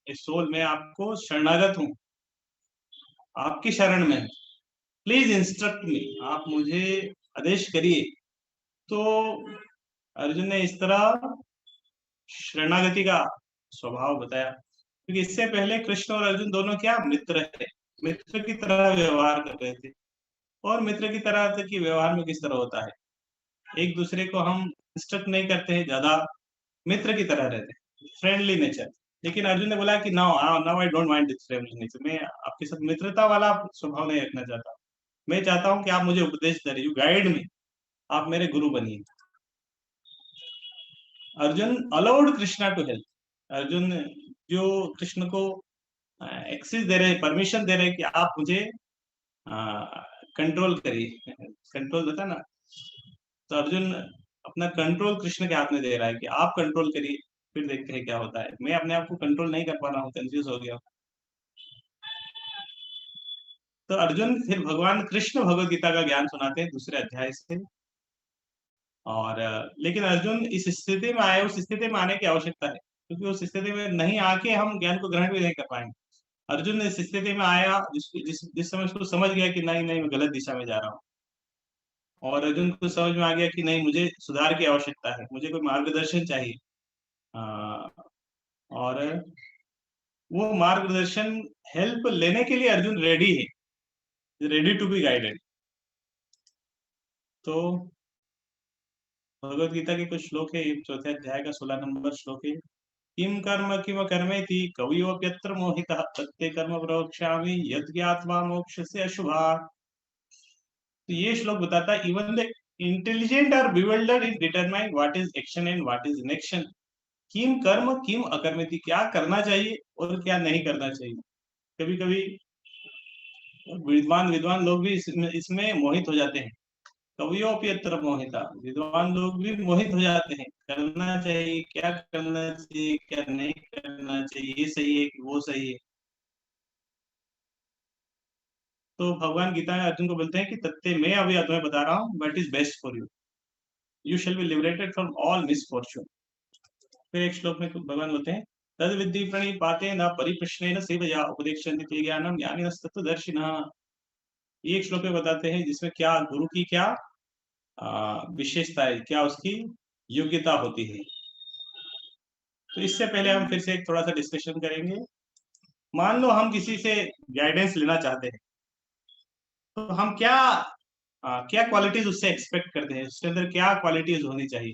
a soul, मैं आपको शरणागत हूँ, आपकी शरण में, प्लीज इंस्ट्रक्ट मी, आप मुझे आदेश करिए। तो अर्जुन ने इस तरह शरणागति का स्वभाव बताया, क्योंकि इससे पहले कृष्ण और अर्जुन दोनों क्या मित्र है, मित्र की तरह व्यवहार कर रहे थे, और मित्र की तरह की व्यवहार में किस तरह होता है, एक दूसरे को हम इंस्ट्रक्ट नहीं करते हैं ज्यादा, मित्र की तरह रहते हैं, फ्रेंडली नेचर। लेकिन अर्जुन ने बोला कि now I don't mind this friendly nature, मैं आपके साथ मित्रता वाला स्वभाव नहीं रखना चाहता, मैं चाहता हूं कि आप मुझे उपदेश दे, यू गाइड मी, आप मेरे गुरु बनिए। Arjun allowed Krishna to help, Arjun जो कृष्ण को एक्सेस दे रहे, परमिशन दे रहे कि आप मुझे कंट्रोल करिए, कंट्रोल होता ना, तो अर्जुन अपना कंट्रोल कृष्ण के हाथ में दे रहा है कि आप कंट्रोल करिए, फिर देखते हैं क्या होता है, मैं अपने आप को कंट्रोल नहीं कर पा रहा हूँ, कंफ्यूज हो गया। तो अर्जुन फिर भगवान कृष्ण भगवत गीता का ज्ञान सुनाते हैं दूसरे अध्याय से, और लेकिन अर्जुन इस स्थिति में आए, उस स्थिति में आने की आवश्यकता है, क्योंकि उस स्थिति में नहीं आके हम ज्ञान को ग्रहण भी नहीं कर पाएंगे। अर्जुन इस स्थिति में आया जिस समय उसको समझ गया कि नहीं नहीं मैं गलत दिशा में जा रहा हूँ, और अर्जुन को समझ में आ गया कि नहीं, मुझे सुधार की आवश्यकता है, मुझे कोई मार्गदर्शन चाहिए। और वो मार्गदर्शन, हेल्प लेने के लिए अर्जुन रेडी है, रेडी टू बी गाइडेड। तो भगवत गीता के कुछ श्लोक है, चौथे अध्याय का 16 नंबर श्लोक है। किम कर्म किम कर्मेति कवियोप्यत्र मोहितः तत्ते कर्म प्रवक्ष्यामि यद् ज्ञात्वा मोक्षस्य अशुभात्। तो ये श्लोक बताता है even the intelligent are bewildered in determining what is action and what is inaction। किम कर्म किम अकर्मेति, क्या करना चाहिए और क्या नहीं करना चाहिए। कभी कभी विद्वान विद्वान लोग भी इसमें मोहित हो जाते हैं। कवियोप्यत्र मोहिता, विद्वान लोग भी मोहित हो जाते हैं। करना चाहिए, क्या करना चाहिए, क्या नहीं करना चाहिए, ये सही है कि वो सही है। तो भगवान गीता में अर्जुन को बोलते हैं कि तत्ते, मैं अभी तुम्हें बता रहा हूँ, but is best for you, you shall be liberated from all misfortune. फिर एक श्लोक में भगवान बोलते हैं तद विद्धि प्रणिपाते न परिप्रश्नेन सेवया उपदेक्षन्ति ते ज्ञानम ज्ञानिनस्तत्त्वदर्शिनः। ये एक श्लोक में बताते हैं जिसमें क्या गुरु की क्या विशेषता है, क्या उसकी योग्यता होती है। तो इससे पहले हम फिर से एक थोड़ा सा डिस्कशन करेंगे। मान लो हम किसी से गाइडेंस लेना चाहते हैं, तो हम क्या क्या क्वालिटीज उससे एक्सपेक्ट करते हैं, उसके अंदर क्या क्वालिटीज होनी चाहिए।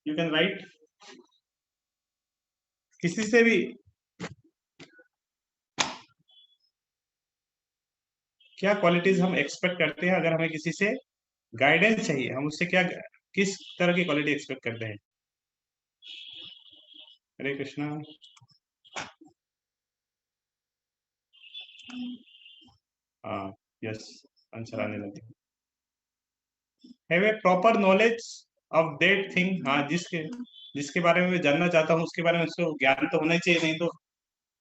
You can write. किसी से भी क्या क्वालिटीज हम एक्सपेक्ट करते हैं, अगर हमें किसी से गाइडेंस चाहिए, हम उससे क्या, किस तरह की क्वालिटी एक्सपेक्ट करते हैं। हरे कृष्णा। हाँ, यस, आंसर आने लगे। Have a proper knowledge of that thing. हाँ, जिसके बारे में मैं जानना चाहता हूँ उसके बारे में उसको ज्ञान तो होना ही चाहिए। नहीं तो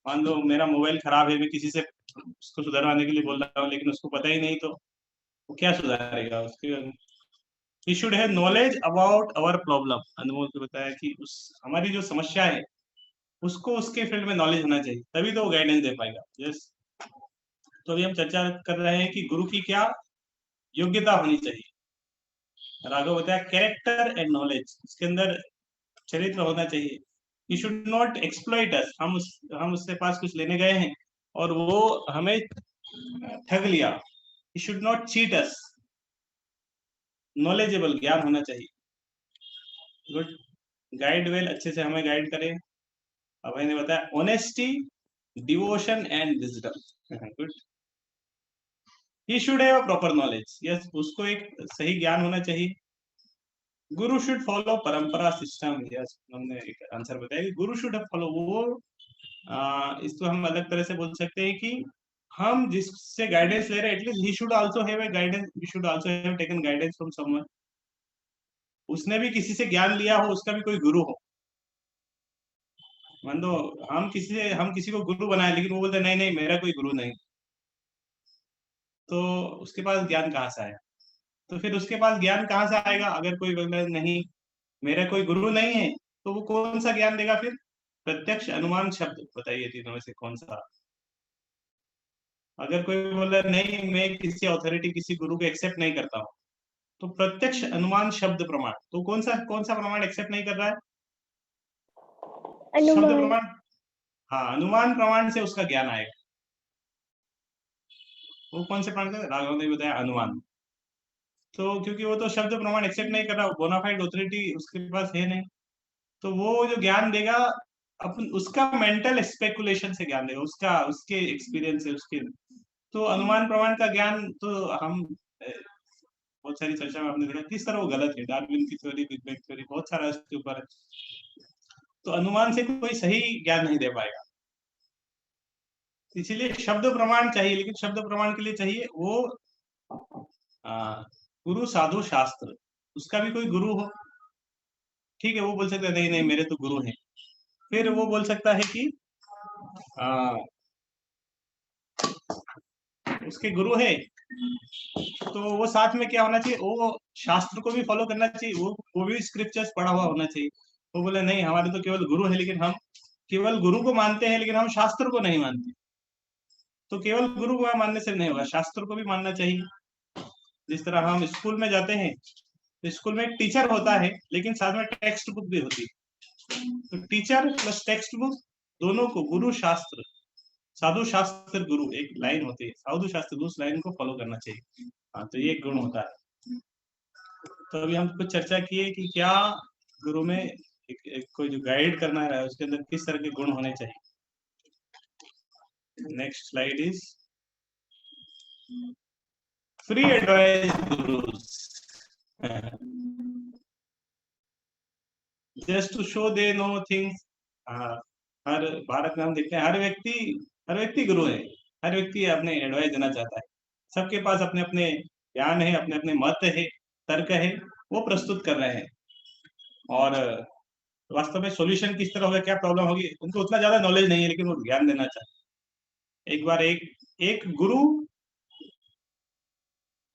मान लो मेरा मोबाइल खराब है, मैं किसी से उसको सुधारवाने के लिए बोल रहा हूँ, लेकिन उसको पता ही नहीं, तो वो क्या सुधारेगा उसके। He should have knowledge about our problem. Anmol को बताया कि उस हमारी जो समस्या है उसको उसके फील्ड में नॉलेज होना चाहिए, तभी तो वो गाइडेंस दे पाएगा। यस। तो अभी हम चर्चा कर रहे हैं कि गुरु की क्या योग्यता होनी चाहिए। राघव बताया कैरेक्टर एंड नॉलेज, उसके अंदर चरित्र होना चाहिए। ही शुड नॉट एक्सप्लॉइट अस। हम उसके पास कुछ लेने गए हैं और वो हमें ठग लिया। He should not cheat us. Knowledgeable, ज्ञान होना चाहिए। गुड। गाइड वेल, अच्छे से हमें गाइड करें। अभय ने बताया honesty, devotion and wisdom. Good. He should have proper knowledge. Yes, उसको एक सही ज्ञान होना चाहिए। गुरु शुड फॉलो परंपरा सिस्टम। यस, हमने एक आंसर बताया कि गुरु शुड फॉलो वो। इसको हम अलग तरह से बोल सकते हैं कि हम जिससे गाइडेंस ले रहे हैं, at least he should also have a guidance, we should also have taken guidance from someone. उसने भी किसी से ज्ञान लिया हो, उसका भी कोई गुरु हो। मान लो हम किसी को गुरु बनाए, लेकिन वो बोलते नहीं नहीं मेरा कोई गुरु नहीं, तो उसके पास ज्ञान कहाँ से आया। तो फिर उसके पास ज्ञान कहाँ से आएगा, अगर कोई बोले नहीं मेरा कोई गुरु नहीं है, तो वो कौन सा ज्ञान देगा फिर। प्रत्यक्ष, अनुमान, शब्द, बताइए तीनों में से कौन सा। अगर कोई बोले नहीं मैं किसी अथॉरिटी, किसी गुरु को एक्सेप्ट नहीं करता हूँ, तो प्रत्यक्ष, अनुमान, शब्द, प्रमाण, तो कौन सा प्रमाण एक्सेप्ट नहीं कर रहा है। शब्द प्रमाण। हाँ, अनुमान प्रमाण से उसका ज्ञान आएगा। वो कौन से प्रमाण का, राघव ने बताया अनुमान। तो क्योंकि वो तो शब्द प्रमाण एक्सेप्ट नहीं कर रहा, बोनाफाइड ऑथोरिटी उसके पास है नहीं, तो वो जो ज्ञान देगा अपन उसका मेंटल स्पेकुलेशन से ज्ञान देगा, उसके एक्सपीरियंस से, उसके। तो अनुमान प्रमाण का ज्ञान तो हम बहुत सारी चर्चा में आपने देखा किस तरह वो गलत है। डार्विन की थ्योरी, बिग बैंग थ्योरी, बहुत सारा इसके ऊपर। तो अनुमान से कोई सही ज्ञान नहीं दे पाएगा, इसीलिए शब्द प्रमाण चाहिए। लेकिन शब्द प्रमाण के लिए चाहिए वो गुरु, साधु, शास्त्र, उसका भी कोई गुरु हो। ठीक है, वो बोल सकता है नहीं नहीं मेरे तो गुरु हैं। फिर वो बोल सकता है कि उसके गुरु है, तो वो साथ में क्या होना चाहिए, वो शास्त्र को भी फॉलो करना चाहिए, वो भी स्क्रिप्चर्स पढ़ा हुआ होना चाहिए। वो बोले नहीं हमारे तो केवल गुरु है, लेकिन हम केवल गुरु को मानते हैं, लेकिन हम शास्त्र को नहीं मानते। तो केवल गुरु को मानने से नहीं होगा, शास्त्र को भी मानना चाहिए। जिस तरह हम स्कूल में जाते हैं तो स्कूल में एक टीचर होता है लेकिन साथ में टेक्स्ट बुक भी होती है। तो टीचर प्लस टेक्स्ट बुक दोनों को गुरु शास्त्र, साधु शास्त्र गुरु एक लाइन होती है, साधु शास्त्र उस लाइन को फॉलो करना चाहिए। हाँ, तो ये एक गुण होता है। तो अभी हम कुछ चर्चा किए कि क्या गुरु में एक कोई जो गाइड करना है उसके अंदर किस तरह के गुण होने चाहिए। Next slide is free advice gurus, just to show they know things. हर भारत में हम देखते हैं हर व्यक्ति गुरु है, हर व्यक्ति अपने एडवाइस देना चाहता है, सबके पास अपने अपने ज्ञान है, अपने अपने मत है, तर्क है, वो प्रस्तुत कर रहे हैं। और वास्तव में सॉल्यूशन किस तरह होगा, क्या प्रॉब्लम होगी, उनको उतना ज्यादा नॉलेज नहीं है लेकिन वो ज्ञान देना चाहते हैं। एक बार एक गुरु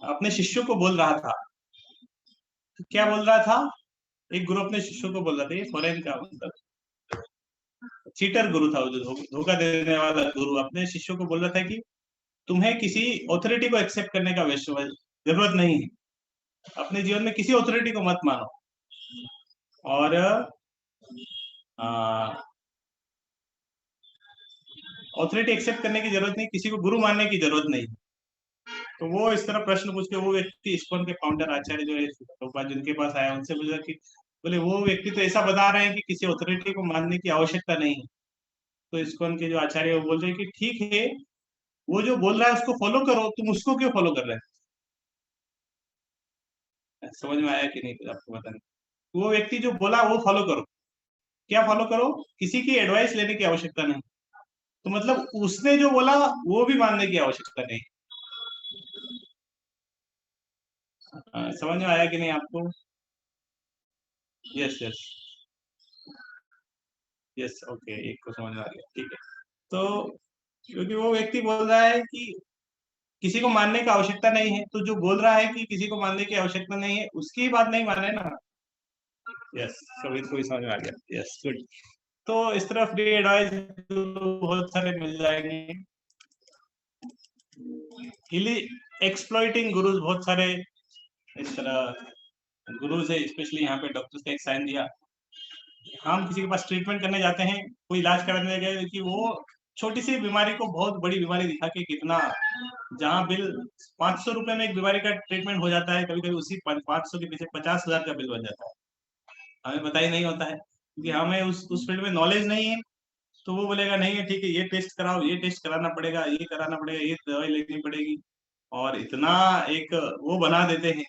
अपने शिष्यों को बोल रहा था, तो क्या बोल रहा था, एक गुरु अपने शिष्यों को बोल रहा था, ये फॉरेन का मतलब चीटर गुरु था, वो जो धोखा देने वाला गुरु अपने शिष्यों को बोल रहा था कि तुम्हें किसी ऑथोरिटी को एक्सेप्ट करने का जरूरत नहीं है, अपने जीवन में किसी ऑथोरिटी को मत मानो, और ऑथोरिटी एक्सेप्ट करने की जरूरत नहीं, किसी को गुरु मानने की जरूरत नहीं। तो वो इस तरह प्रश्न पूछ के वो व्यक्ति इस्कॉन के फाउंडर आचार्य जो है जिनके पास आया, उनसे पूछा कि बोले वो व्यक्ति तो ऐसा बता रहे हैं कि किसी ऑथोरिटी को मानने की आवश्यकता नहीं है। तो इस्कॉन के जो आचार्य वो बोल रहे हैं कि ठीक है, वो जो बोल रहा है उसको फॉलो करो, तुम उसको क्यों फॉलो कर रहे हैं। समझ में आया कि नहीं आपको, पता नहीं। वो व्यक्ति जो बोला वो फॉलो करो, क्या फॉलो करो, किसी की एडवाइस लेने की आवश्यकता नहीं। तो मतलब उसने जो बोला वो भी मानने की आवश्यकता नहीं। समझ में आया कि नहीं आपको। यस यस यस, ओके, एक को समझ में आ गया, ठीक है। तो क्योंकि वो व्यक्ति बोल रहा है कि किसी को मानने की आवश्यकता नहीं है, तो जो बोल रहा है कि किसी को मानने की आवश्यकता नहीं है उसकी ही बात नहीं माने ना। यस, सभी को समझ में आ गया। Yes, good. तो इस तरह फ्री एडवाइस बहुत सारे मिल जाएंगे। एक्सप्लॉइटिंग गुरुज बहुत सारे इस तरह गुरुज है, स्पेशली यहाँ पे डॉक्टर्स का एक साइन दिया। हम किसी के पास ट्रीटमेंट करने जाते हैं, कोई इलाज कराने गए कि वो छोटी सी बीमारी को बहुत बड़ी बीमारी दिखा के कितना, जहाँ बिल 500 रुपए में एक बीमारी का ट्रीटमेंट हो जाता है, कभी कभी उसी 500 के पीछे 50,000 का बिल बन जाता है। हमें पता ही नहीं होता है क्योंकि हमें उस फील्ड में नॉलेज नहीं है। तो वो बोलेगा नहीं है, ठीक है, ये टेस्ट कराओ, ये टेस्ट कराना पड़ेगा, ये कराना पड़ेगा, ये दवाई लेनी पड़ेगी, और इतना एक वो बना देते हैं,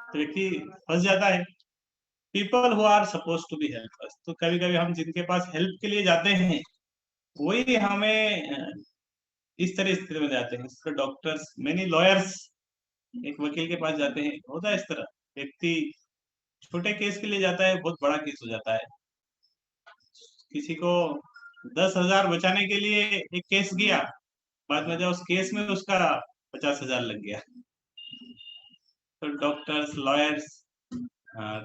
तो व्यक्ति फंस जाता है। People who are suppose to be help us, तो कभी कभी हम जिनके पास हेल्प के लिए जाते हैं वही हमें इस तरह स्थिति में जाते हैं। डॉक्टर्स, मेनी लॉयर्स, एक वकील के पास जाते हैं, होता है इस तरह, व्यक्ति छोटे केस के लिए जाता है, बहुत बड़ा केस हो जाता है। किसी को 10,000 बचाने के लिए एक केस किया, बाद में जब उस केस में उसका 50,000 लग गया। तो डॉक्टर्स, लॉयर्स,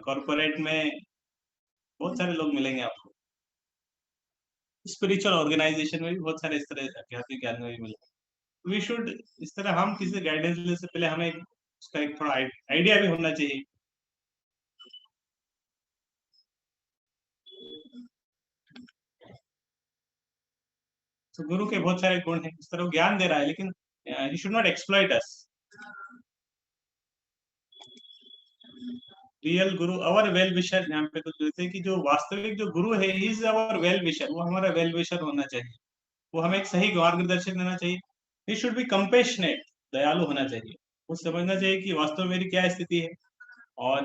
कॉर्पोरेट में बहुत सारे लोग मिलेंगे आपको, स्पिरिचुअल ऑर्गेनाइजेशन में भी बहुत सारे इस तरह आध्यात्मिक ज्ञान में भी मिलेंगे। वी शुड, इस तरह हम किसी गाइडेंस लेने से पहले हमें उसका एक थोड़ा आइडिया भी होना चाहिए। तो गुरु के बहुत सारे गुण हैं, इस तरह ज्ञान दे रहा है, लेकिन he should not exploit us. Real Guru, our well wisher, यहाँ पे तो कहते हैं कि जो वास्तविक जो गुरु है, he is our well wisher, वो हमारा वेल विशर होना चाहिए, वो हमें एक सही मार्गदर्शन देना चाहिए। ही शुड बी कंपेशनेट, दयालु होना चाहिए, वो समझना चाहिए कि वास्तव में मेरी क्या स्थिति है, और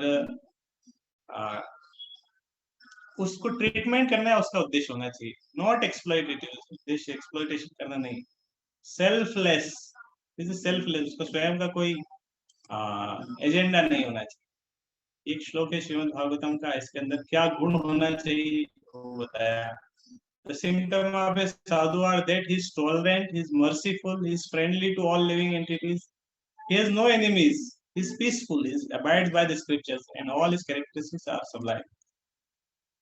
उसको ट्रीटमेंट करना है, उसका उद्देश्य होना चाहिए, नॉट एक्सप्लॉइटेटिव, उद्देश्य एक्सप्लॉइटेशन करना नहीं। सेल्फलेस, सेल्फलेस, उसका स्वयं का कोई एजेंडा नहीं होना चाहिए। एक श्लोक है श्रीमद् भागवतम का, इसके अंदर क्या गुण होना चाहिए वो बताया। The symptom of a sadhu are that he is tolerant, he is merciful, he is friendly to all living entities, he has no enemies, he is peaceful, he abides by the scriptures, and all his characteristics are sublime.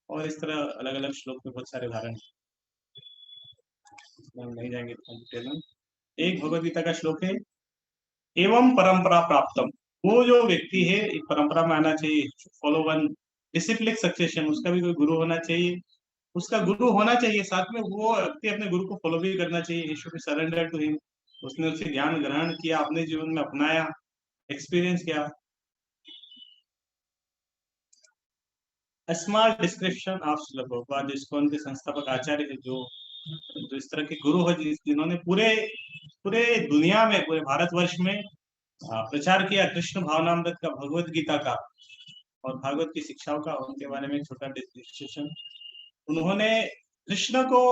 और इस तरह अलग अलग श्लोक में बहुत सारे उदाहरण हम नहीं जाएंगे डिटेल में। एक भगवद गीता का श्लोक है, एवं परंपरा प्राप्तम, वो जो व्यक्ति है एक परंपरा में आना चाहिए, फॉलो वन डिसिप्लिन सक्सेशन, उसका भी कोई गुरु होना चाहिए, उसका गुरु होना चाहिए, साथ में वो व्यक्ति अपने गुरु को फॉलो भी करना चाहिए, he should be surrender to him, उसने उससे ज्ञान ग्रहण किया, अपने जीवन में अपनाया, एक्सपीरियंस किया। Small description of Srila Prabhupada, जिसको उनके संस्थापक आचार्य है, जो इस तरह के गुरु है जिन्होंने पूरे पूरे दुनिया में, पूरे भारतवर्ष में प्रचार किया कृष्ण भावनामृत का, भगवत गीता का और भागवत की शिक्षाओं का, उनके बारे में एक छोटा डिस्क्रिप्शन। उन्होंने कृष्ण को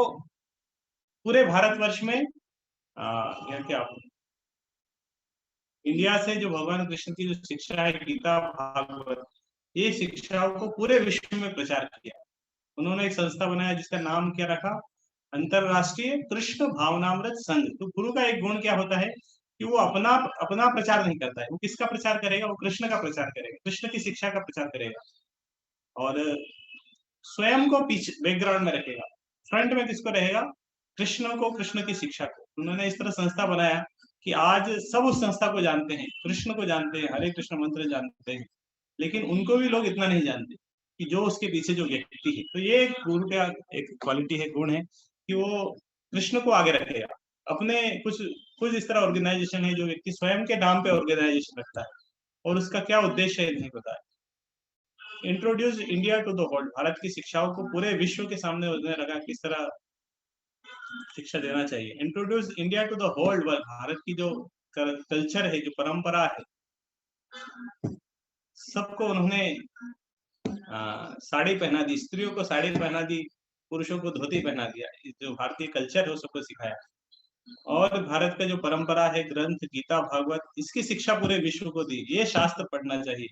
पूरे भारतवर्ष में क्या इंडिया से जो भगवान कृष्ण की जो शिक्षा है, गीता भागवत, ये शिक्षाओं को पूरे विश्व में प्रचार किया। उन्होंने एक संस्था बनाया जिसका नाम क्या रखा, अंतरराष्ट्रीय कृष्ण भावनामृत संघ। तो गुरु का एक गुण क्या होता है कि वो अपना अपना प्रचार नहीं करता है, वो किसका प्रचार करेगा, वो कृष्ण का प्रचार करेगा, कृष्ण की शिक्षा का प्रचार करेगा, और स्वयं को पीछे बैकग्राउंड में रखेगा, फ्रंट में किसको रहेगा, कृष्ण को, कृष्ण की शिक्षा को। उन्होंने इस तरह संस्था बनाया कि आज सब उस संस्था को जानते हैं, कृष्ण को जानते हैं, हरे कृष्ण मंत्र जानते हैं, लेकिन उनको भी लोग इतना नहीं जानते कि जो उसके पीछे जो व्यक्ति है। तो ये गुरु का एक क्वालिटी है, गुण है कि वो कृष्ण को आगे रखेगा। अपने कुछ कुछ इस तरह ऑर्गेनाइजेशन है जो व्यक्ति स्वयं के नाम पे ऑर्गेनाइजेशन रखता है और उसका क्या उद्देश्य है नहीं पता है। Introduce India to the world, Bharat की शिक्षाओं को पूरे विश्व के सामने उसने रखा, किस तरह शिक्षा देना चाहिए। Introduce India to the whole world, Bharat की जो कल्चर है, जो परंपरा है, सबको उन्होंने साड़ी पहना दी, स्त्रियों को साड़ी पहना दी, पुरुषों को धोती पहना दिया, जो भारतीय कल्चर है वो सबको सिखाया। और भारत का जो परंपरा है, ग्रंथ गीता भागवत, इसकी शिक्षा पूरे विश्व को दी, ये शास्त्र पढ़ना चाहिए।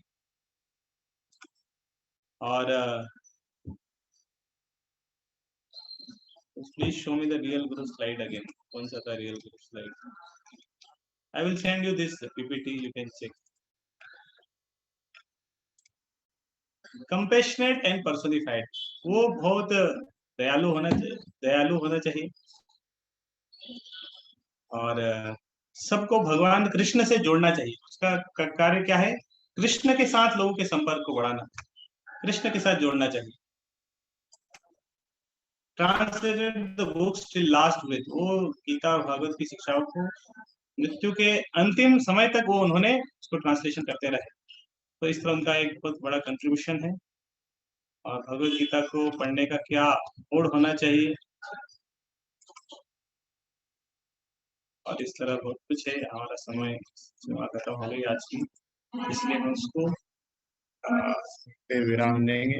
और please show me the real Guru slide again, कौन सा था real Guru slide? I will send you this PPT, you can check. Compassionate and personified, वो बहुत दयालु होना चाहिए और सबको भगवान कृष्ण से जोड़ना चाहिए। उसका कार्य क्या है, कृष्ण के साथ लोगों के संपर्क को बढ़ाना, कृष्ण के साथ जोड़ना चाहिए। Translated the books till last with, वो गीता और भागवत की शिक्षाओं को मृत्यु के अंतिम समय तक वो उन्होंने उसको ट्रांसलेशन करते रहे। तो इस तरह उनका एक बहुत बड़ा कंट्रीब्यूशन है। और भगवत गीता को पढ़ने का क्या मोड होना चाहिए, और इस तरह बहुत कुछ है। हमारा समय सीमा खत्म हो गई आज की, इसलिए हम उसको विराम देंगे।